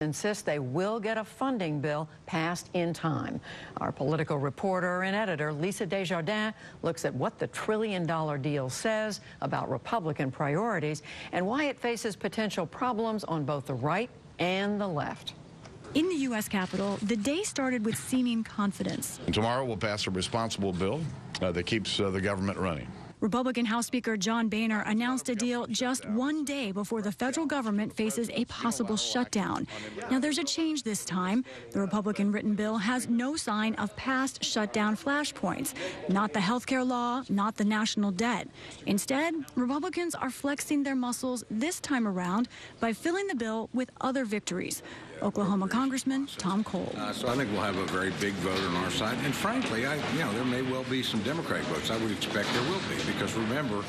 Insists they will get a funding bill passed in time. Our political reporter and editor, Lisa Desjardins, looks at what the trillion-dollar deal says about Republican priorities and why it faces potential problems on both the right and the left. In the U.S. Capitol, the day started with seeming confidence. Tomorrow we'll pass a responsible bill that keeps the government running. Republican House Speaker John Boehner announced a deal just one day before the federal government faces a possible shutdown. Now, there's a change this time. The Republican written bill has no sign of past shutdown flashpoints, not the health care law, not the national debt. Instead, Republicans are flexing their muscles this time around by filling the bill with other victories. Oklahoma Congressman Tom Cole. So I think we'll have a very big vote on our side. And frankly, there may well be some Democratic votes. I would expect there will be, because remember,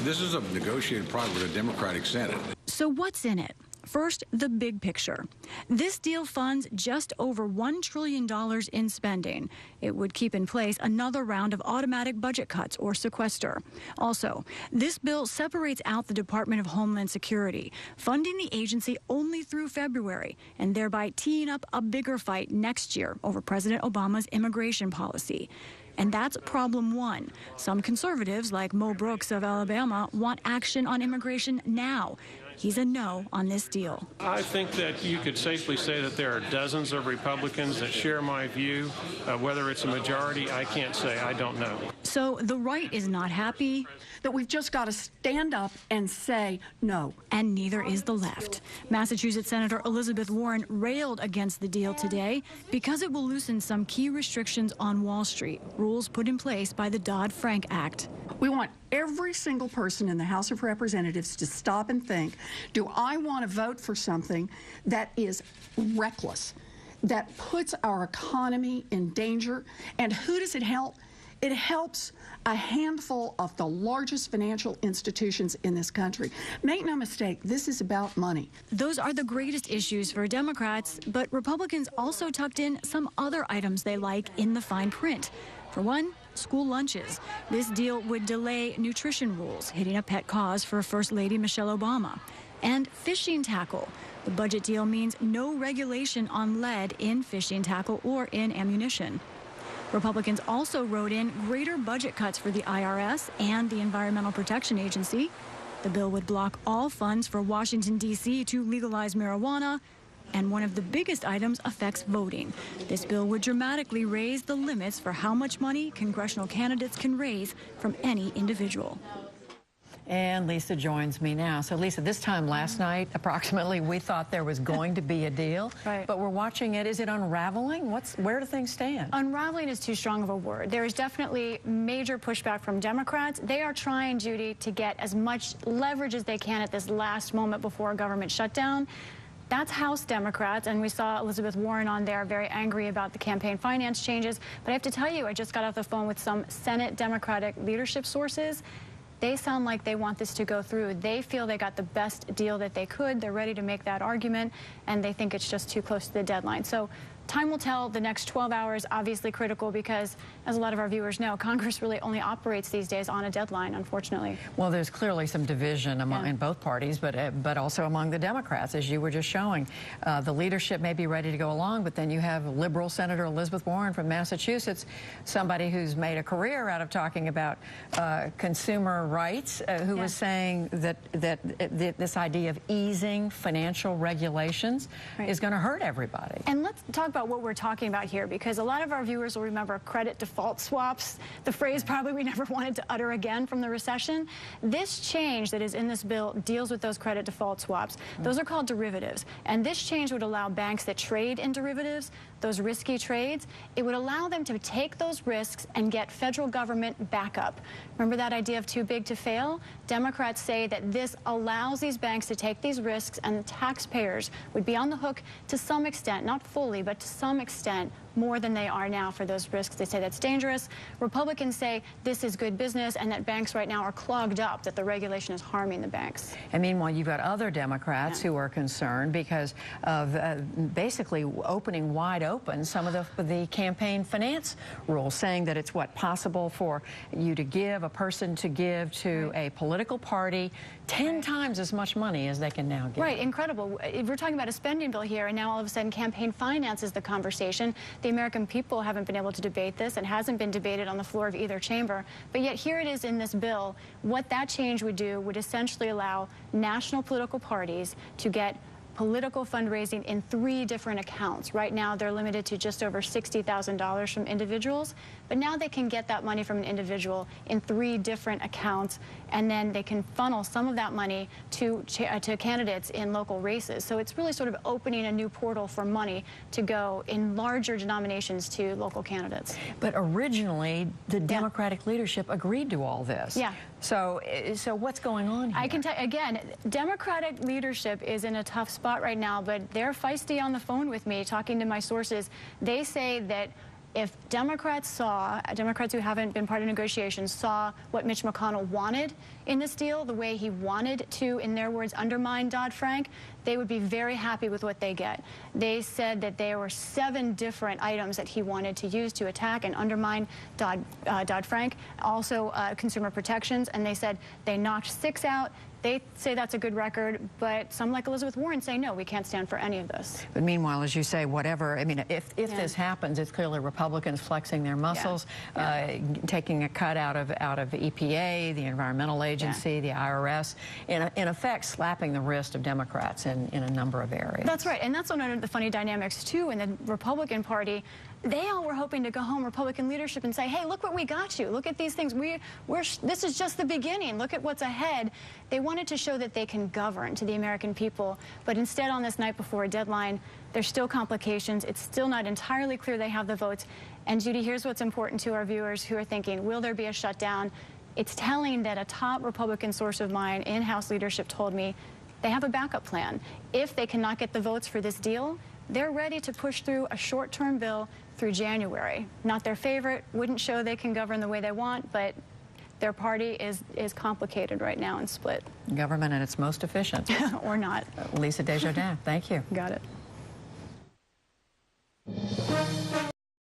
this is a negotiated product with a Democratic Senate. So what's in it? First, the big picture. This deal funds just over $1 trillion in spending. It would keep in place another round of automatic budget cuts or sequester. Also, this bill separates out the Department of Homeland Security, funding the agency only through February, and thereby teeing up a bigger fight next year over President Obama's immigration policy. And that's problem one. Some conservatives, like Mo Brooks of Alabama, want action on immigration now. He's a no on this deal. I think that you could safely say that there are dozens of Republicans that share my view. Whether it's a majority, I can't say. I don't know. So the right is not happy. That we've just got to stand up and say no. And neither is the left. Massachusetts Senator Elizabeth Warren railed against the deal today because it will loosen some key restrictions on Wall Street, rules put in place by the Dodd-Frank Act. We want every single person in the House of Representatives to stop and think, do I want to vote for something that is reckless, that puts our economy in danger? And who does it help? It helps a handful of the largest financial institutions in this country. Make no mistake, this is about money. Those are the greatest issues for Democrats, but Republicans also tucked in some other items they like in the fine print. For one, school lunches. This deal would delay nutrition rules, hitting a pet cause for First Lady Michelle Obama. And fishing tackle. The budget deal means no regulation on lead in fishing tackle or in ammunition. Republicans also wrote in greater budget cuts for the IRS and the Environmental Protection Agency. The bill would block all funds for Washington, D.C. to legalize marijuana. And one of the biggest items affects voting. This bill would dramatically raise the limits for how much money congressional candidates can raise from any individual. And Lisa joins me now. So, Lisa, this time last night, approximately, we thought there was going to be a deal. Right. But we're watching it. Is it unraveling? Where do things stand? Unraveling is too strong of a word. There is definitely major pushback from Democrats. They are trying, Judy, to get as much leverage as they can at this last moment before a government shutdown. That's House Democrats, and we saw Elizabeth Warren on there very angry about the campaign finance changes. But I have to tell you, I just got off the phone with some Senate Democratic leadership sources. They sound like they want this to go through. They feel they got the best deal that they could. They're ready to make that argument, and they think it's just too close to the deadline. So time will tell. The next 12 hours, obviously critical, because, as a lot of our viewers know, Congress really only operates these days on a deadline, unfortunately. Well, there's clearly some division in both parties, but also among the Democrats, as you were just showing. The leadership may be ready to go along, but then you have liberal Senator Elizabeth Warren from Massachusetts, somebody who's made a career out of talking about consumer rights, who was saying that this idea of easing financial regulations is going to hurt everybody. And let's talk about what we're talking about here, because a lot of our viewers will remember credit default swaps, the phrase probably we never wanted to utter again from the recession. This change that is in this bill deals with those credit default swaps. Those are called derivatives, and this change would allow banks that trade in derivatives, those risky trades, it would allow them to take those risks and get federal government backup. Remember that idea of too big to fail? Democrats say that this allows these banks to take these risks, and the taxpayers would be on the hook to some extent, not fully, but to some extent, more than they are now for those risks. They say that's dangerous. Republicans say this is good business and that banks right now are clogged up, that the regulation is harming the banks. And meanwhile, you've got other Democrats who are concerned because of basically opening wide open some of the campaign finance rules, saying that it's possible for you to give, a person to give to a political party 10 times as much money as they can now give. Right, incredible. We're talking about a spending bill here, and now all of a sudden campaign finance is the conversation. The American people haven't been able to debate this. It hasn't been debated on the floor of either chamber, but yet here it is in this bill. What that change would do would essentially allow national political parties to get political fundraising in 3 different accounts. Right now, they're limited to just over $60,000 from individuals, but now they can get that money from an individual in 3 different accounts, and then they can funnel some of that money to candidates in local races. So it's really sort of opening a new portal for money to go in larger denominations to local candidates. But originally, the Democratic leadership agreed to all this. Yeah. So what's going on here? I can tell, again, Democratic leadership is in a tough spot right now, but they're feisty on the phone with me, talking to my sources. They say that if Democrats who haven't been part of negotiations, saw what Mitch McConnell wanted in this deal, the way he wanted to, in their words, undermine Dodd-Frank, they would be very happy with what they get. They said that there were 7 different items that he wanted to use to attack and undermine Dodd-Frank, also consumer protections, and they said they knocked 6 out. They say that's a good record, but some like Elizabeth Warren say, no, we can't stand for any of this. But meanwhile, as you say, whatever, I mean, if this happens, it's clearly Republicans flexing their muscles, taking a cut out of EPA, the Environmental Agency, the IRS, in effect slapping the wrist of Democrats in a number of areas. That's right, and that's one of the funny dynamics, too, in the Republican Party. They all were hoping to go home, Republican leadership, and say, hey, look what we got you. Look at these things. This is just the beginning. Look at what's ahead. They wanted to show that they can govern to the American people, but instead on this night before a deadline, there's still complications. It's still not entirely clear they have the votes. And Judy, here's what's important to our viewers who are thinking, will there be a shutdown? It's telling that a top Republican source of mine in House leadership told me they have a backup plan. If they cannot get the votes for this deal, they're ready to push through a short-term bill through January. Not their favorite, wouldn't show they can govern the way they want, but their party is complicated right now and split. Government at its most efficient. Or not. Lisa Desjardins, thank you. Got it.